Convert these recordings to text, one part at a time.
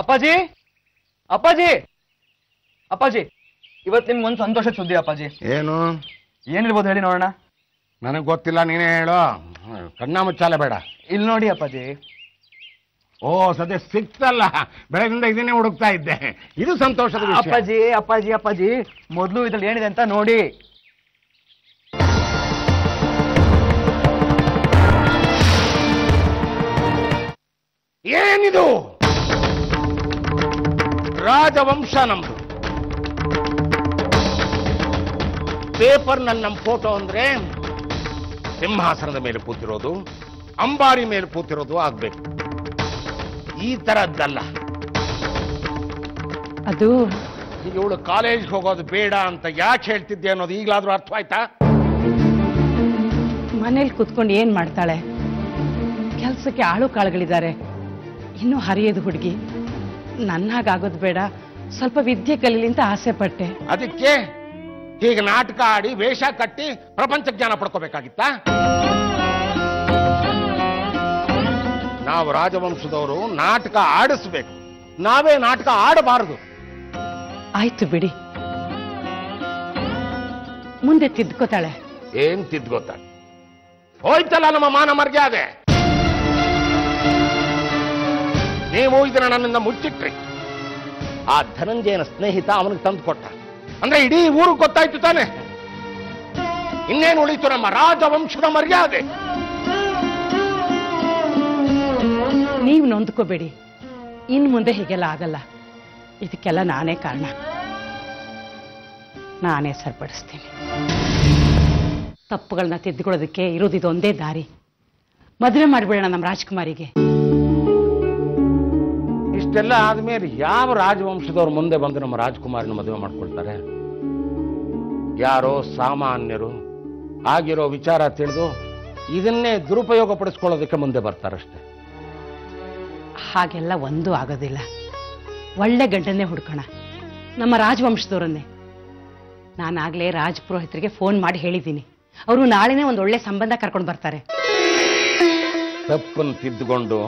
ಅಪ್ಪಾಜಿ ಅಪ್ಪಾಜಿ ಅಪ್ಪಾಜಿ, ಇವತ್ತು ನಿಮ್ಗೆ ಒಂದು ಸಂತೋಷದ ಸುದ್ದಿ ಅಪ್ಪಾಜಿ. ಏನು? ಏನಿರ್ಬೋದು ಹೇಳಿ ನೋಡೋಣ. ನನಗೆ ಗೊತ್ತಿಲ್ಲ, ನೀನೇ ಹೇಳು. ಕಣ್ಣ ಮುಚ್ಚಾಲೆ ಬೇಡ. ಇಲ್ಲಿ ನೋಡಿ ಅಪ್ಪಾಜಿ. ಓ, ಸದ್ಯ ಸಿಕ್ತಲ್ಲ, ಬೆಳಗಿಂದ ಇದನ್ನೇ ಹುಡುಕ್ತಾ ಇದ್ದೆ. ಇದು ಸಂತೋಷದ ವಿಷಯ. ಅಪ್ಪಾಜಿ ಅಪ್ಪಾಜಿ ಅಪ್ಪಾಜಿ, ಮೊದಲು ಇದ್ರಲ್ಲಿ ಏನಿದೆ ಅಂತ ನೋಡಿ. ಏನಿದು? ರಾಜವಂಶ ನಮ್ದು. ಪೇಪರ್ನಲ್ಲಿ ನಮ್ಮ ಫೋಟೋ ಅಂದ್ರೆ ಸಿಂಹಾಸನದ ಮೇಲೆ ಕೂತಿರೋದು, ಅಂಬಾರಿ ಮೇಲೆ ಕೂತಿರೋದು ಆಗ್ಬೇಕು. ಈ ತರದ್ದಲ್ಲ. ಅದು ಈಗ ಇವಳು ಕಾಲೇಜ್ಗೆ ಹೋಗೋದು ಬೇಡ ಅಂತ ಯಾಕೆ ಹೇಳ್ತಿದ್ದೆ ಅನ್ನೋದು ಈಗಲಾದ್ರೂ ಅರ್ಥ ಆಯ್ತಾ? ಮನೇಲಿ ಕುತ್ಕೊಂಡು ಏನ್ ಮಾಡ್ತಾಳೆ? ಕೆಲ್ಸಕ್ಕೆ ಆಳು ಕಾಳುಗಳಿದ್ದಾರೆ. ಇನ್ನೂ ಹರಿಯೋದು ಹುಡುಗಿ. ನನ್ನ ಹಾಗಾಗೋದು ಬೇಡ, ಸ್ವಲ್ಪ ವಿದ್ಯೆ ಕಲೀಲಿ ಅಂತ ಆಸೆ ಪಟ್ಟೆ. ಅದಕ್ಕೆ ಹೀಗೆ ನಾಟಕ ಆಡಿ ವೇಷ ಕಟ್ಟಿ ಪ್ರಪಂಚ ಜ್ಞಾನ ಪಡ್ಕೋಬೇಕಾಗಿತ್ತಾ? ನಾವು ರಾಜವಂಶದವರು ನಾಟಕ ಆಡಿಸ್ಬೇಕು, ನಾವೇ ನಾಟಕ ಆಡಬಾರದು. ಆಯ್ತು ಬಿಡಿ, ಮುಂದೆ ತಿದ್ಕೋತಾಳೆ. ಏನ್ ತಿದ್ಕೋತಾಳೆ? ಹೋಯ್ತಲ್ಲ ನಮ್ಮ ಮಾನ ಮರ್ಯಾದೆ. ನೀವು ಇದನ್ನ ನನ್ನಿಂದ ಮುಚ್ಚಿಟ್ರಿ. ಆ ಧನಂಜಯನ ಸ್ನೇಹಿತ ಅವನಿಗೆ ತಂದು ಕೊಟ್ಟ ಅಂದ್ರೆ ಇಡೀ ಊರಿಗೆ ಗೊತ್ತಾಯ್ತು ತಾನೆ. ಇನ್ನೇನು ಉಳಿತು ನಮ್ಮ ರಾಜವಂಶದ ಮರ್ಯಾದೆ? ನೀವು ನೊಂದ್ಕೋಬೇಡಿ, ಇನ್ ಮುಂದೆ ಹೀಗೆಲ್ಲ ಆಗಲ್ಲ. ಇದಕ್ಕೆಲ್ಲ ನಾನೇ ಕಾರಣ, ನಾನೇ ಸರಿಪಡಿಸ್ತೀನಿ. ತಪ್ಪುಗಳನ್ನ ತಿದ್ದುಕೊಳ್ಳೋದಕ್ಕೆ ಇರೋದಿದೊಂದೇ ದಾರಿ. ಮದುವೆ ಮಾಡಿಬಿಡೋಣ ನಮ್ಮ ರಾಜ್ಕುಮಾರಿಗೆ. ಇಷ್ಟೆಲ್ಲ ಆದ್ಮೇಲೆ ಯಾವ ರಾಜವಂಶದವ್ರು ಮುಂದೆ ಬಂದು ನಮ್ಮ ರಾಜ್ಕುಮಾರಿನ ಮದುವೆ ಮಾಡ್ಕೊಳ್ತಾರೆ? ಯಾರೋ ಸಾಮಾನ್ಯರು ಆಗಿರೋ ವಿಚಾರ ತಿಳಿದು ಇದನ್ನೇ ದುರುಪಯೋಗ ಪಡಿಸ್ಕೊಳ್ಳೋದಕ್ಕೆ ಮುಂದೆ ಬರ್ತಾರಷ್ಟೆ. ಹಾಗೆಲ್ಲ ಒಂದೂ ಆಗೋದಿಲ್ಲ. ಒಳ್ಳೆ ಗಂಡನ್ನೇ ಹುಡ್ಕೋಣ, ನಮ್ಮ ರಾಜವಂಶದವರನ್ನೇ. ನಾನಾಗ್ಲೇ ರಾಜಪುರೋಹಿತರಿಗೆ ಫೋನ್ ಮಾಡಿ ಹೇಳಿದ್ದೀನಿ. ಅವರು ನಾಳೆನೇ ಒಂದು ಒಳ್ಳೆ ಸಂಬಂಧ ಕರ್ಕೊಂಡು ಬರ್ತಾರೆ. ತಪ್ಪನ್ನು ತಿದ್ದುಕೊಂಡು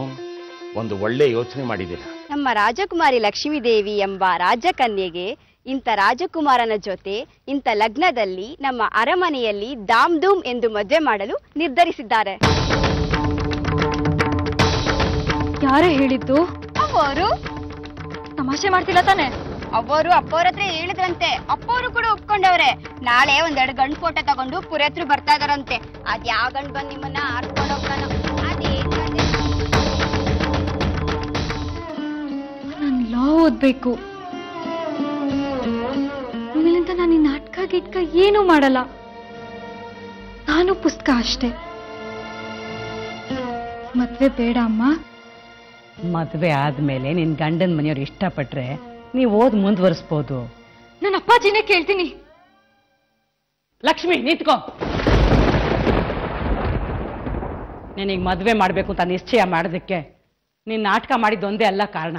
ಒಂದು ಒಳ್ಳೆ ಯೋಚನೆ ಮಾಡಿದ್ದೀರ. ನಮ್ಮ ರಾಜಕುಮಾರಿ ಲಕ್ಷ್ಮೀದೇವಿ ಎಂಬ ರಾಜಕನ್ಯೆಗೆ ಇಂಥ ರಾಜಕುಮಾರನ ಜೊತೆ ಇಂಥ ಲಗ್ನದಲ್ಲಿ ನಮ್ಮ ಅರಮನೆಯಲ್ಲಿ ದಾಮ್ ಧೂಮ್ ಎಂದು ಮದುವೆ ಮಾಡಲು ನಿರ್ಧರಿಸಿದ್ದಾರೆ. ಯಾರೇ ಹೇಳಿದ್ದು? ಅವರು ತಮಾಷೆ ಮಾಡ್ತಿಲ್ಲ ತಾನೆ? ಅವರು ಅಪ್ಪವ್ರ ಹತ್ರ ಹೇಳಿದ್ರಂತೆ. ಅಪ್ಪವರು ಕೂಡ ಒಪ್ಕೊಂಡವ್ರೆ. ನಾಳೆ ಒಂದೆರಡು ಗಂಡು ಫೋಟೋ ತಗೊಂಡು ಪುರೇತ್ರು ಬರ್ತಾ ಇದಾರಂತೆ. ಅದ್ ಯಾವ ಗಂಡು ಬಂದು ನಿಮ್ಮನ್ನ ಆಡ್ಕೊಂಡು ಹೋಗ್ತಾನೋ ಅದೇನು. ನಾನು ಲಾ ಓದ್ಬೇಕು. ಆಮೇಲಿಂದ ನಾನು ಈ ನಾಟಕ ಗಿಟ್ಕ ಏನೂ ಮಾಡಲ್ಲ. ನಾನು ಪುಸ್ತಕ ಅಷ್ಟೇ. ಮದ್ವೆ ಬೇಡ ಅಮ್ಮ. ಮದುವೆ ಆದ್ಮೇಲೆ ನಿನ್ ಗಂಡನ ಮನೆಯವ್ರು ಇಷ್ಟಪಟ್ರೆ ನೀವು ಓದ್ ಮುಂದುವರಿಸ್ಬೋದು. ನನ್ನ ಅಪ್ಪಾಜಿನೇ ಕೇಳ್ತೀನಿ. ಲಕ್ಷ್ಮಿ ನಿಂತ್ಕೋ. ನೀನೀಗ ಮದುವೆ ಮಾಡ್ಬೇಕು ಅಂತ ನಿಶ್ಚಯ ಮಾಡೋದಕ್ಕೆ ನೀನ್ ನಾಟಕ ಮಾಡಿದ್ದೊಂದೇ ಅಲ್ಲ ಕಾರಣ,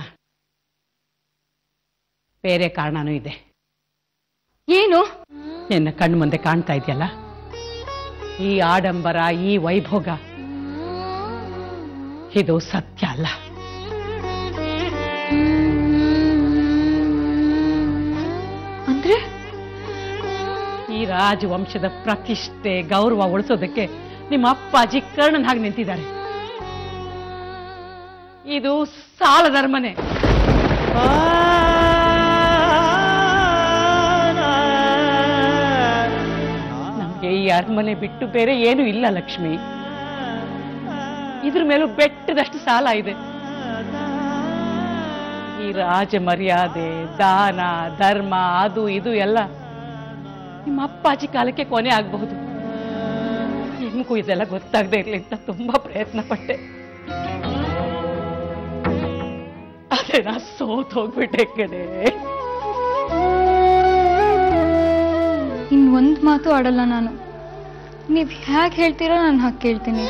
ಬೇರೆ ಕಾರಣನೂ ಇದೆ. ಏನು? ನಿನ್ನ ಕಣ್ಣು ಮುಂದೆ ಕಾಣ್ತಾ ಇದೆಯಲ್ಲ, ಈ ಆಡಂಬರ, ಈ ವೈಭೋಗ, ಇದು ಸತ್ಯ ಅಲ್ಲ. ಅಂದ್ರೆ ಈ ರಾಜವಂಶದ ಪ್ರತಿಷ್ಠೆ, ಗೌರವ ಉಳಿಸೋದಕ್ಕೆ ನಿಮ್ಮ ಅಪ್ಪಾಜಿ ಕರ್ಣನ್ ಹಾಗೆ ನಿಂತಿದ್ದಾರೆ. ಇದು ಸಾಲದ ಅರಮನೆ. ನಮ್ಗೆ ಈ ಅರಮನೆ ಬಿಟ್ಟು ಬೇರೆ ಏನು ಇಲ್ಲ ಲಕ್ಷ್ಮಿ. ಇದ್ರ ಮೇಲೂ ಬೆಟ್ಟದಷ್ಟು ಸಾಲ ಇದೆ. ಈ ರಾಜ ಮರ್ಯಾದೆ, ದಾನ ಧರ್ಮ, ಅದು ಇದು ಎಲ್ಲ ನಿಮ್ಮ ಅಪ್ಪಾಜಿ ಕಾಲಕ್ಕೆ ಕೊನೆ ಆಗಬಹುದು. ನಿಮಗೂ ಇದೆಲ್ಲ ಗೊತ್ತಾಗದೆ ಇರ್ಲಿ ಅಂತ ತುಂಬಾ ಪ್ರಯತ್ನ ಪಟ್ಟೆ. ಅದೇ ನಾ ಸೋತ್ ಹೋಗ್ಬಿಟ್ಟೆ ಕಡೆ. ಇನ್ನೊಂದು ಮಾತು ಆಡಲ್ಲ ನಾನು. ನೀವ್ ಹೇಗೆ ಹೇಳ್ತೀರೋ ನಾನು ಹಾಗೆ ಕೇಳ್ತೀನಿ.